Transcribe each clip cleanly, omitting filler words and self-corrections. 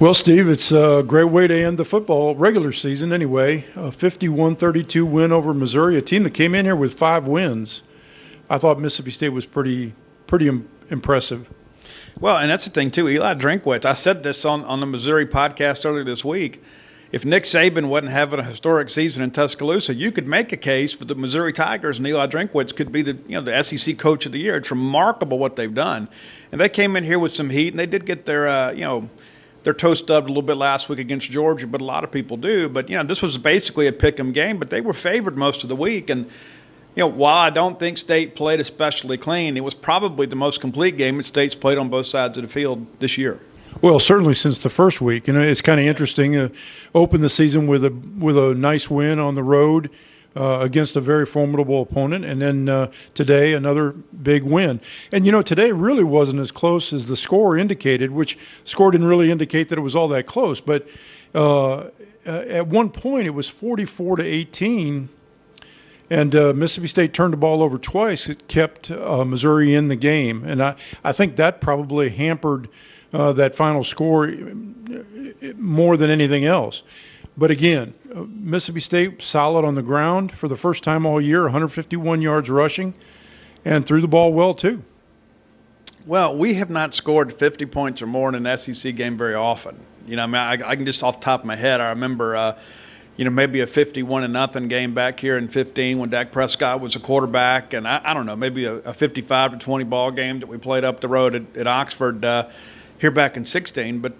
Well, Steve, it's a great way to end the football regular season anyway. A 51-32 win over Missouri, a team that came in here with 5 wins. I thought Mississippi State was pretty impressive. Well, and that's the thing, too. Eli Drinkwitz, I said this on the Missouri podcast earlier this week. If Nick Saban wasn't having a historic season in Tuscaloosa, you could make a case for the Missouri Tigers, and Eli Drinkwitz could be the SEC Coach of the Year. It's remarkable what they've done. And they came in here with some heat, and they did get their toe stubbed a little bit last week against Georgia, but a lot of people do. But, this was basically a pick-em game, but they were favored most of the week. And, while I don't think State played especially clean, it was probably the most complete game that State's played on both sides of the field this year. Well, certainly since the first week. It's kind of interesting. Open the season with a nice win on the road against a very formidable opponent, and then today another big win. And today really wasn't as close as the score indicated, which score didn't really indicate that it was all that close. But at one point it was 44-18. And Mississippi State turned the ball over twice. It kept Missouri in the game. And I think that probably hampered that final score more than anything else. But again, Mississippi State solid on the ground for the first time all year, 151 yards rushing, and threw the ball well too. Well, we have not scored 50 points or more in an SEC game very often. I can just off the top of my head, I remember maybe a 51-0 game back here in 15 when Dak Prescott was a quarterback, and I don't know, maybe a 55-20 ball game that we played up the road at Oxford here back in 16. But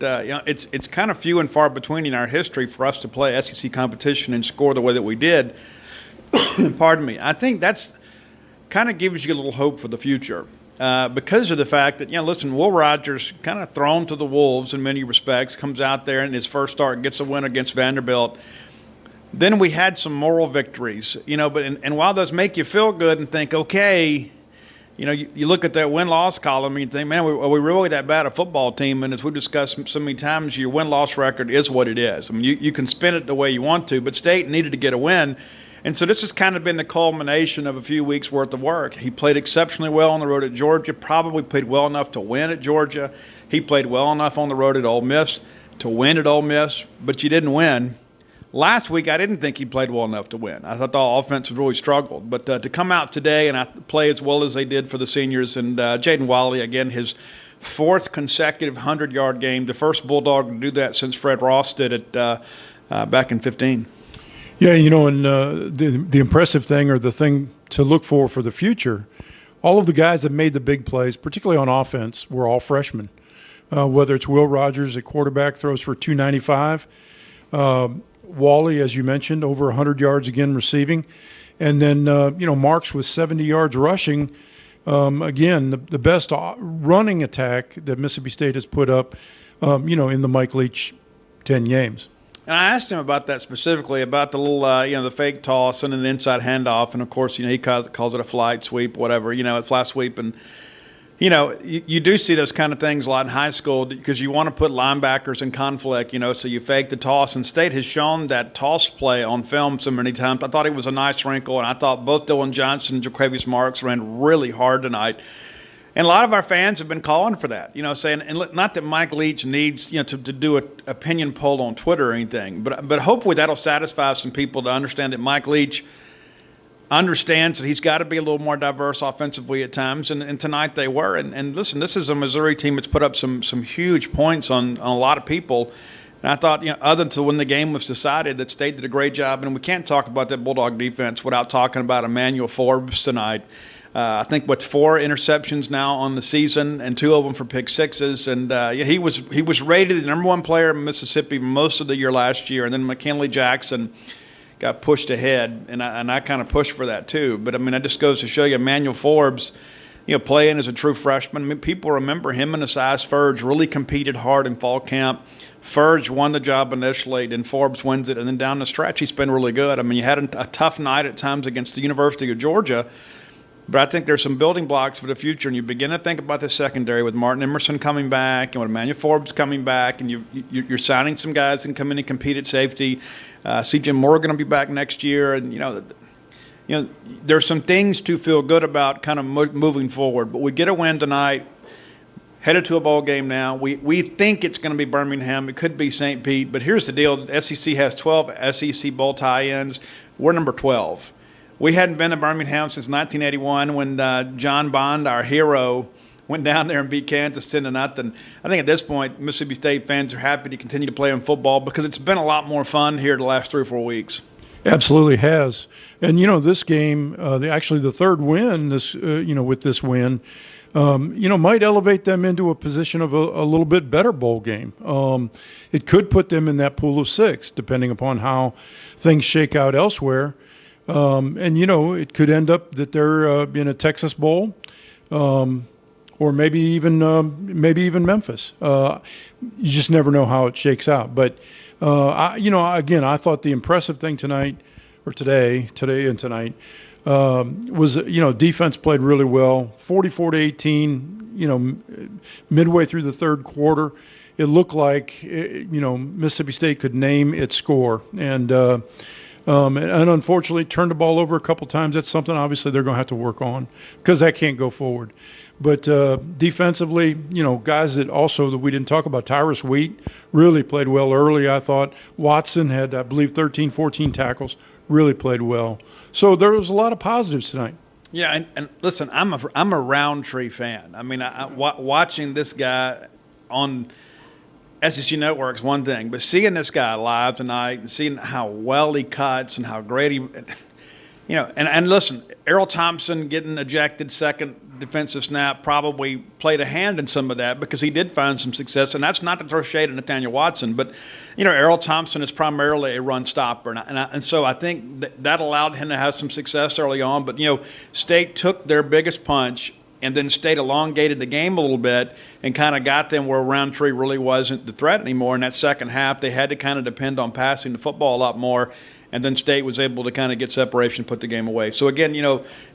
it's kind of few and far between in our history for us to play SEC competition and score the way that we did. Pardon me. I think that's kind of gives you a little hope for the future. Because of the fact that, listen, Will Rogers kind of thrown to the wolves in many respects, comes out there in his first start, gets a win against Vanderbilt. Then we had some moral victories, but and while those make you feel good and think, okay, you look at that win-loss column and you think, man, are we really that bad a football team? And as we've discussed so many times, your win-loss record is what it is. I mean, you can spin it the way you want to, but State needed to get a win. And so this has kind of been the culmination of a few weeks' worth of work. He played exceptionally well on the road at Georgia, probably played well enough to win at Georgia. He played well enough on the road at Ole Miss to win at Ole Miss, but you didn't win. Last week, I didn't think he played well enough to win. I thought the offense really struggled. But to come out today and play as well as they did for the seniors, and Jaden Walley, again, his 4th consecutive 100-yard game, the first Bulldog to do that since Fred Ross did it back in 15. Yeah, and the impressive thing, or the thing to look for the future, all of the guys that made the big plays, particularly on offense, were all freshmen. Whether it's Will Rogers at quarterback, throws for 295. Wally, as you mentioned, over 100 yards again receiving. And then, Marks with 70 yards rushing. Again, the best running attack that Mississippi State has put up, in the Mike Leach 10 games. And I asked him about that specifically, about the little, the fake toss and an inside handoff. And, of course, he calls it a flight sweep, whatever, a fly sweep. And, you do see those kind of things a lot in high school because you want to put linebackers in conflict, so you fake the toss. And State has shown that toss play on film so many times. I thought it was a nice wrinkle, and I thought both Dylan Johnson and Jaquavius Marks ran really hard tonight. And a lot of our fans have been calling for that, saying, and not that Mike Leach needs, to do an opinion poll on Twitter or anything, but hopefully that'll satisfy some people to understand that Mike Leach understands that he's got to be a little more diverse offensively at times, and tonight they were. And listen, this is a Missouri team that's put up some huge points on a lot of people. And I thought, other than when the game was decided, that State did a great job. And we can't talk about that Bulldog defense without talking about Emmanuel Forbes tonight. I think 4 interceptions now on the season, and 2 of them for pick sixes. And he was rated the number 1 player in Mississippi most of the year last year. And then McKinley Jackson got pushed ahead, and I kind of pushed for that too. But, that just goes to show you Emmanuel Forbes, playing as a true freshman. People remember him and Asias Furge really competed hard in fall camp. Furge won the job initially, then Forbes wins it, and then down the stretch he's been really good. You had a tough night at times against the University of Georgia, but I think there's some building blocks for the future, and you begin to think about the secondary with Martin Emerson coming back and with Emmanuel Forbes coming back, and you're signing some guys that can come in and compete at safety. C.J. Morgan will be back next year, and there's some things to feel good about kind of moving forward. But we get a win tonight. headed to a bowl game now. We think it's going to be Birmingham. It could be St. Pete. But here's the deal. The SEC has 12 SEC bowl tie-ins. We're number 12. We hadn't been to Birmingham since 1981 when John Bond, our hero, went down there and beat Kansas 10-0. I think at this point, Mississippi State fans are happy to continue to play in football because it's been a lot more fun here the last 3 or 4 weeks. Absolutely has. And, this game, actually the third win, with this win, might elevate them into a position of a little bit better bowl game. It could put them in that pool of 6, depending upon how things shake out elsewhere. It could end up that they're in a Texas Bowl, or maybe even Memphis. You just never know how it shakes out. But I thought the impressive thing today and tonight was defense played really well. 44-18. Midway through the third quarter, it looked like Mississippi State could name its score and unfortunately turned the ball over a couple times. That's something obviously they're going to have to work on because that can't go forward. But defensively, guys that we didn't talk about, Tyrus Wheat really played well early, I thought. Watson had, I believe, 13, 14 tackles, really played well. So there was a lot of positives tonight. Yeah, and listen, I'm a Roundtree fan. I mean, watching this guy on SEC Network's one thing, but seeing this guy live tonight and seeing how well he cuts and how great he – and listen, Errol Thompson getting ejected second defensive snap probably played a hand in some of that because he did find some success, and that's not to throw shade at Nathaniel Watson, but Errol Thompson is primarily a run stopper, and so I think that allowed him to have some success early on. But State took their biggest punch and then State elongated the game a little bit and kind of got them where Roundtree really wasn't the threat anymore. In that second half, they had to kind of depend on passing the football a lot more. And then State was able to kind of get separation, put the game away. So, again,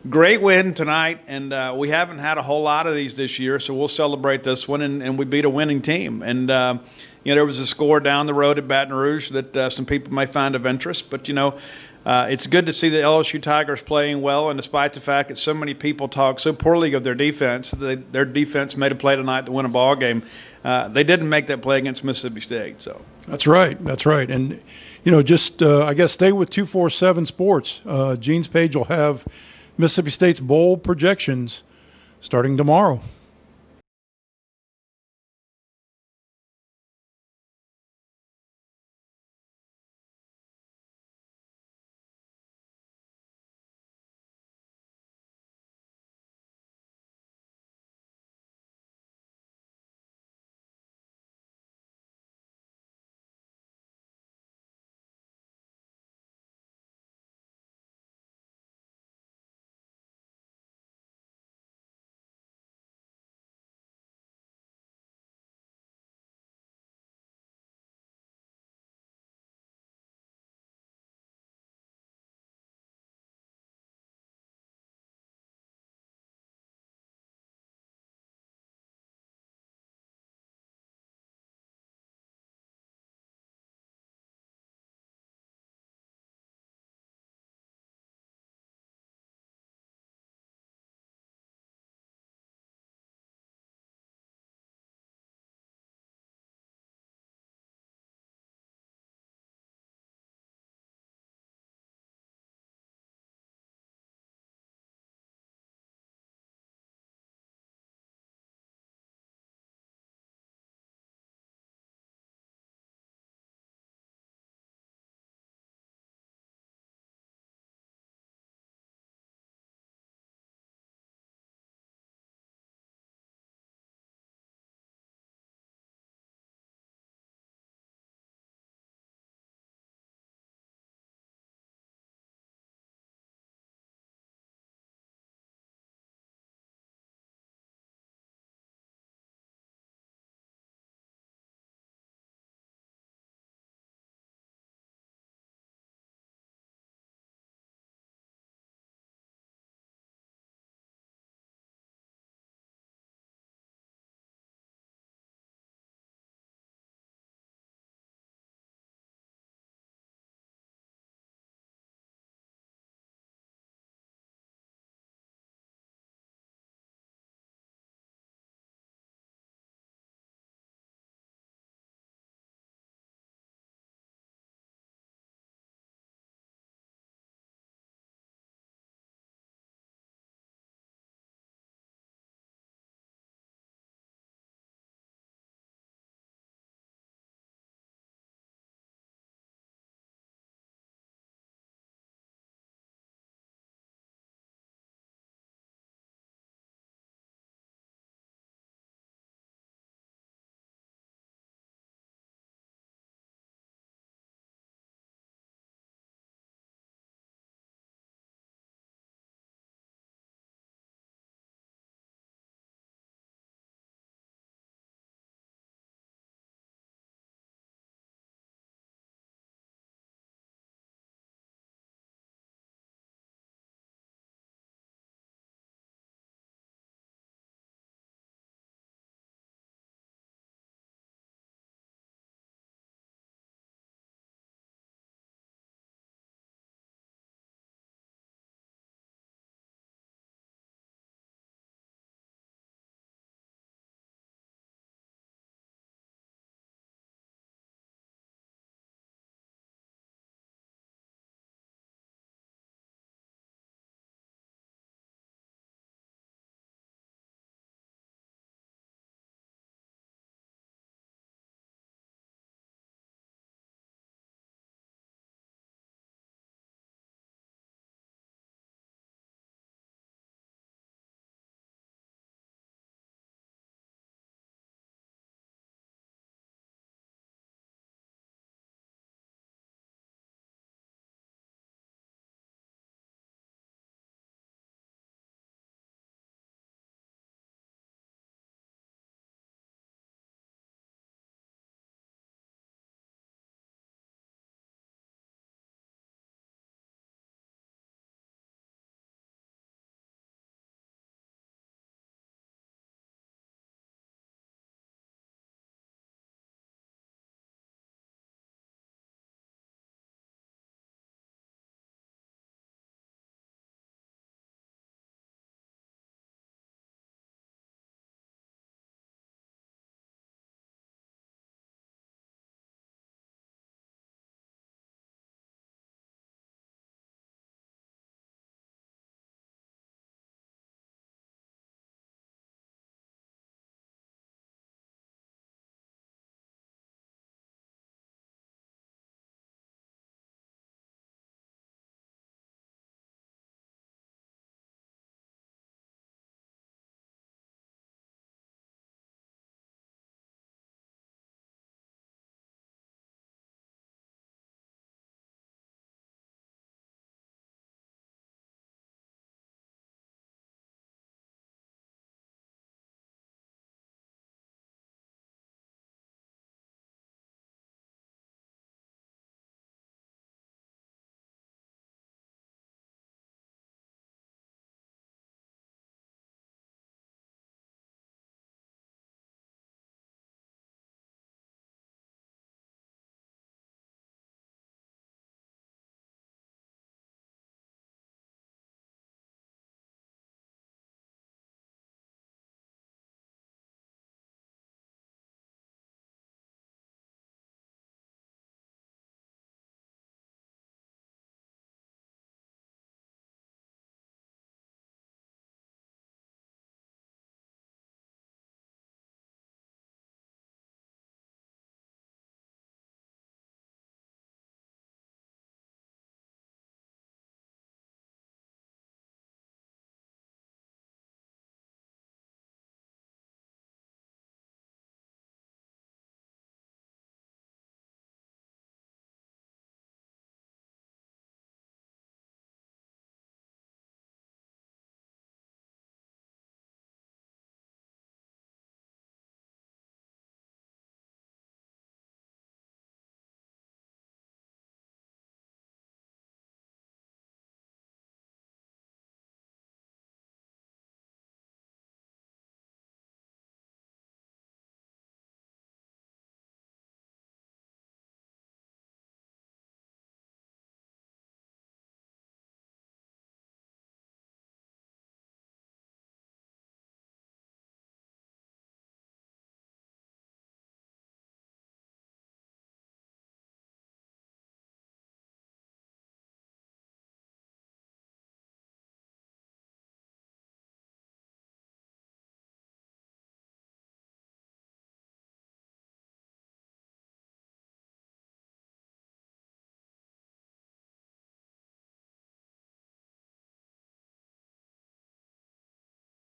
great win tonight. And we haven't had a whole lot of these this year, so we'll celebrate this one. And we beat a winning team. And, there was a score down the road at Baton Rouge that some people may find of interest. But, it's good to see the LSU Tigers playing well. And despite the fact that so many people talk so poorly of their defense, their defense made a play tonight to win a ball game. They didn't make that play against Mississippi State. So That's right. And, I guess stay with 247 Sports. Gene's page will have Mississippi State's bowl projections starting tomorrow.